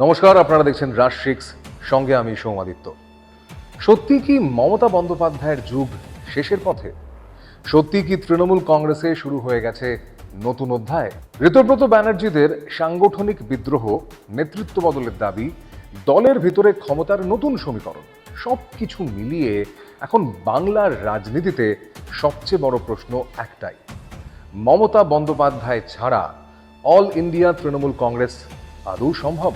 নমস্কার, আপনারা দেখছেন রাশ6, সঙ্গে আমি সৌমাদিত্য। সত্যি কি মমতা বন্দ্যোপাধ্যায়ের যুগ শেষের পথে? সত্যি কি তৃণমূল কংগ্রেসে শুরু হয়ে গেছে নতুন অধ্যায়? ঋতব্রত ব্যানার্জিদের সাংগঠনিক বিদ্রোহ, নেতৃত্ব বদলের দাবি, দলের ভিতরে ক্ষমতার নতুন সমীকরণ, সবকিছু মিলিয়ে এখন বাংলার রাজনীতিতে সবচেয়ে বড় প্রশ্ন একটাই: মমতা বন্দ্যোপাধ্যায় ছাড়া অল ইন্ডিয়া তৃণমূল কংগ্রেস আদৌ সম্ভব?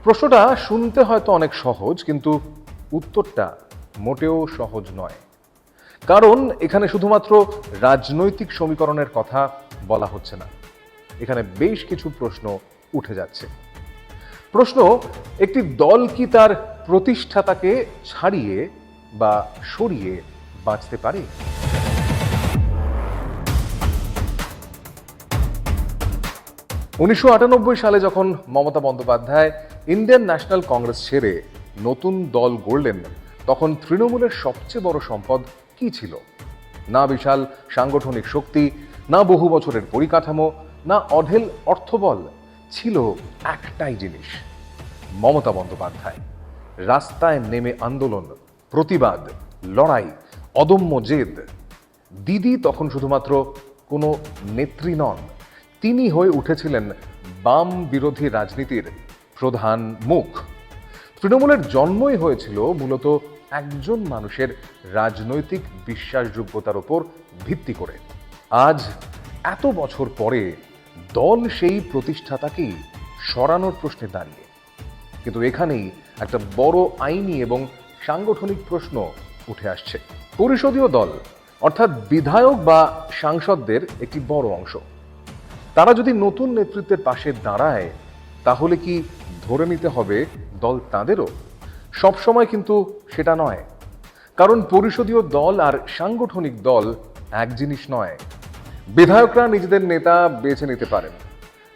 প্রশ্নটা শুনতে হয়তো অনেক সহজ, কিন্তু উত্তরটা মোটেও সহজ নয়। কারণ এখানে শুধুমাত্র রাজনৈতিক সমীকরণের কথা বলা হচ্ছে না, এখানে বেশ কিছু প্রশ্ন উঠে যাচ্ছে। প্রশ্ন: একটি দল কি তার প্রতিষ্ঠাতাকে ছাড়িয়ে বা সরিয়ে বাঁচতে পারে? উনিশশো সালে যখন মমতা বন্দ্যোপাধ্যায় ইন্ডিয়ান ন্যাশনাল কংগ্রেস ছেড়ে নতুন দল গড়লেন, তখন তৃণমূলের সবচেয়ে বড় সম্পদ কি ছিল? না বিশাল সাংগঠনিক শক্তি, না বহু বছরের পরিকাঠামো, না অঢেল অর্থবল। ছিল একটাই জিনিস: মমতা বন্দ্যোপাধ্যায়। রাস্তায় নেমে আন্দোলন, প্রতিবাদ, লড়াই, অদম্য জেদ। দিদি তখন শুধুমাত্র কোনো নেত্রী নন, তিনি হয়ে উঠেছিলেন বাম বিরোধী রাজনীতির প্রধান মুখ। তৃণমূলের জন্মই হয়েছিল মূলত একজন মানুষের রাজনৈতিক বিশ্বাসযোগ্যতার উপর ভিত্তি করে। আজ এত বছর পরে দল সেই প্রতিষ্ঠাতাকেই সরানোর প্রশ্নে দাঁড়িয়ে। কিন্তু এখানেই একটা বড় আইনি এবং সাংগঠনিক প্রশ্ন উঠে আসছে। পরিষদীয় দল, অর্থাৎ বিধায়ক বা সাংসদদের একটি বড় অংশ, তারা যদি নতুন নেতৃত্বের পাশে দাঁড়ায়, তাহলে কি ধরে নিতে হবে দল তাঁদেরও? সবসময় কিন্তু সেটা নয়, কারণ পরিষদীয় দল আর সাংগঠনিক দল এক জিনিস নয়। বিধায়করা নিজেদের নেতা বেছে নিতে পারেন,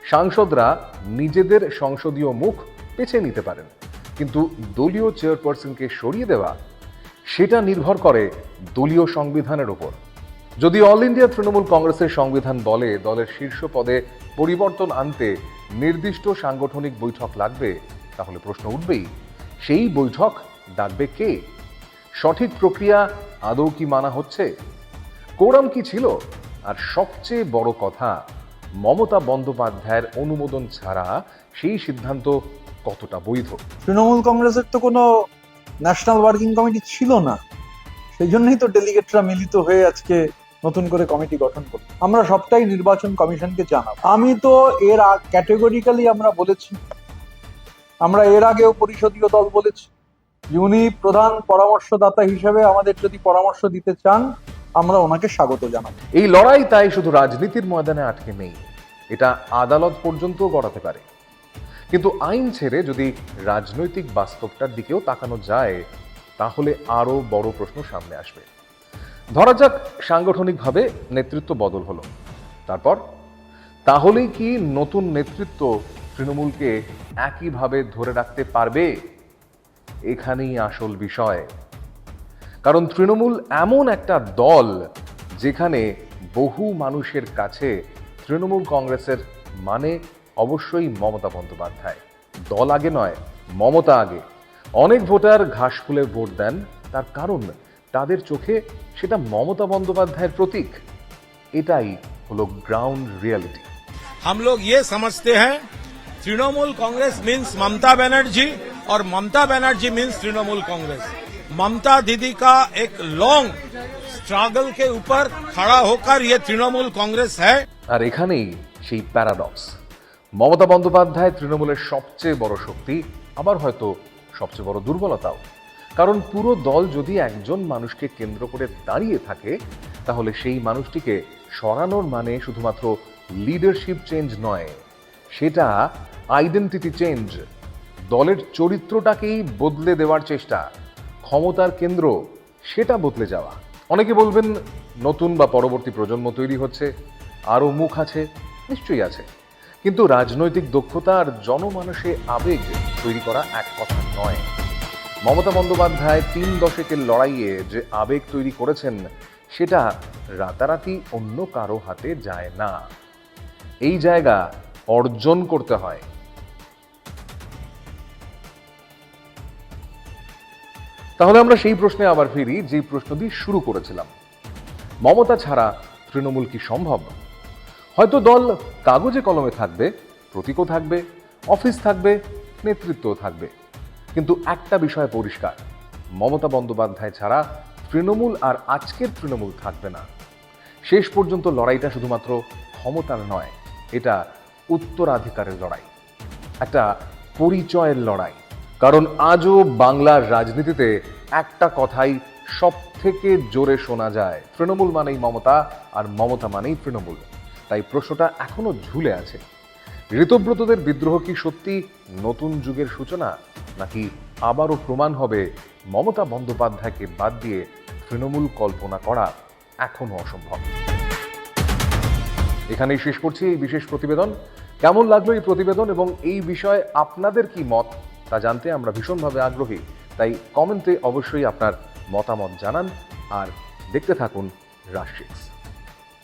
সাংসদরা নিজেদের সংসদীয় মুখ বেছে নিতে পারেন, কিন্তু দলীয় চেয়ারপারসনকে সরিয়ে দেওয়া, সেটা নির্ভর করে দলীয় সংবিধানের উপর। যদি অল ইন্ডিয়া তৃণমূল কংগ্রেসের সংবিধান বলে দলের শীর্ষ পদে পরিবর্তন আনতে নির্দিষ্ট সাংগঠনিক বৈঠক লাগবে, তাহলে প্রশ্ন উঠবেই, সেই বৈঠক ডাকবে কে? সঠিক প্রক্রিয়া আদৌ কি মানা হচ্ছে? কোরাম কি ছিল? আর সবচেয়ে বড় কথা, মমতা বন্দ্যোপাধ্যায়ের অনুমোদন ছাড়া সেই সিদ্ধান্ত কতটা বৈধ? তৃণমূল কংগ্রেসের তো কোনো ন্যাশনাল ওয়ার্কিং কমিটি ছিল না, সেই জন্যই তো ডেলিগেটরা মিলিত হয়ে আজকে নতুন করে কমিটি গঠন করব। আমরা সবটাই নির্বাচন কমিশনকে জানাবো। আমি তো ক্যাটেগরিক্যালি আমরা বলেছি, আমরা এর আগেও পরিষদীয় দল বলেছি, উনি প্রধান পরামর্শদাতা হিসেবে আমাদের যদি পরামর্শ দিতে চান, আমরা ওনাকে স্বাগত জানাবো। এই লড়াই তাই শুধু রাজনীতির ময়দানে আটকে নেই, এটা আদালত পর্যন্ত গড়াতে পারে। কিন্তু আইন ছেড়ে যদি রাজনৈতিক বাস্তবটার দিকেও তাকানো যায়, তাহলে আরো বড় প্রশ্ন সামনে আসবে। ধরা যাক সাংগঠনিকভাবে নেতৃত্ব বদল হলো, তারপর তাহলেই কি নতুন নেতৃত্ব তৃণমূলকে একইভাবে ধরে রাখতে পারবে? এখানেই আসল বিষয়। কারণ তৃণমূল এমন একটা দল যেখানে বহু মানুষের কাছে তৃণমূল কংগ্রেসের মানে অবশ্যই মমতা বন্দ্যোপাধ্যায়। দল আগে নয়, মমতা আগে। অনেক ভোটার ঘাস ফুলে ভোট দেন, তার কারণ তাদের চোখে সেটা মমতা বন্দ্যোপাধ্যায়ের প্রতীক। এটাই হলো গ্রাউন্ড রিয়ালিটি। हम लोग ये समझते हैं तृणमूल कांग्रेस मीन्स ममता बनर्जी और ममता बनर्जी मीन्स तृणमूल कांग्रेस। ममता दीदी का एक लॉन्ग स्ट्रगल के ऊपर खड़ा होकर ये तृणमूल कांग्रेस है। আর এখানেই সেই প্যারাডক্স। মমতা বন্দ্যোপাধ্যায় তৃণমূলের সবচেয়ে বড় শক্তি, আবার হয়তো সবচেয়ে বড় দুর্বলতাও। কারণ পুরো দল যদি একজন মানুষকে কেন্দ্র করে দাঁড়িয়ে থাকে, তাহলে সেই মানুষটিকে সরানোর মানে শুধুমাত্র লিডারশিপ চেঞ্জ নয়, সেটা আইডেন্টিটি চেঞ্জ। দলের চরিত্রটাকেই বদলে দেওয়ার চেষ্টা, ক্ষমতার কেন্দ্র সেটা বদলে যাওয়া। অনেকে বলবেন নতুন বা পরবর্তী প্রজন্ম তৈরি হচ্ছে, আরও মুখ আছে, নিশ্চয়ই আছে, কিন্তু রাজনৈতিক দক্ষতা আর জনমানসে আবেগ তৈরি করা এক কথা নয়। মমতা বন্দ্যোপাধ্যায় 3 দশকের লড়াইয়ে যে আবেগ তৈরি করেছেন, সেটা রাতারাতি অন্য কারো হাতে যায় না। এই জায়গা অর্জন করতে হয়। তাহলে আমরা সেই প্রশ্নে আবার ফিরি, যে প্রশ্ন দিয়ে শুরু করেছিলাম। মমতা ছাড়া তৃণমূল কি সম্ভব? হয়তো দল কাগজে কলমে থাকবে, প্রতীকও থাকবে, অফিস থাকবে, নেতৃত্বও থাকবে, কিন্তু একটা বিষয় পরিষ্কার, মমতা বন্দ্যোপাধ্যায় ছাড়া তৃণমূল আর আজকের তৃণমূল থাকবে না। শেষ পর্যন্ত লড়াইটা শুধুমাত্র ক্ষমতার নয়, এটা উত্তরাধিকারের লড়াই, একটা পরিচয়ের লড়াই। কারণ আজও বাংলার রাজনীতিতে একটা কথাই সব থেকে জোরে শোনা যায়, তৃণমূল মানেই মমতা, আর মমতা মানেই তৃণমূল। তাই প্রশ্নটা এখনো ঝুলে আছে, ঋতব্রতদের বিদ্রোহ কি সত্যি নতুন যুগের সূচনা, নাকি আবারও প্রমাণ হবে মমতা বন্দ্যোপাধ্যায়কে বাদ দিয়ে তৃণমূল কল্পনা করা এখনো অসম্ভব? এখানেই শেষ করছি এই বিশেষ প্রতিবেদন। কেমন লাগলো এই প্রতিবেদন এবং এই বিষয়ে আপনাদের কি মত তা জানতে আমরা ভীষণভাবে আগ্রহী। তাই কমেন্টে অবশ্যই আপনার মতামত জানান আর দেখতে থাকুন রাশ 6।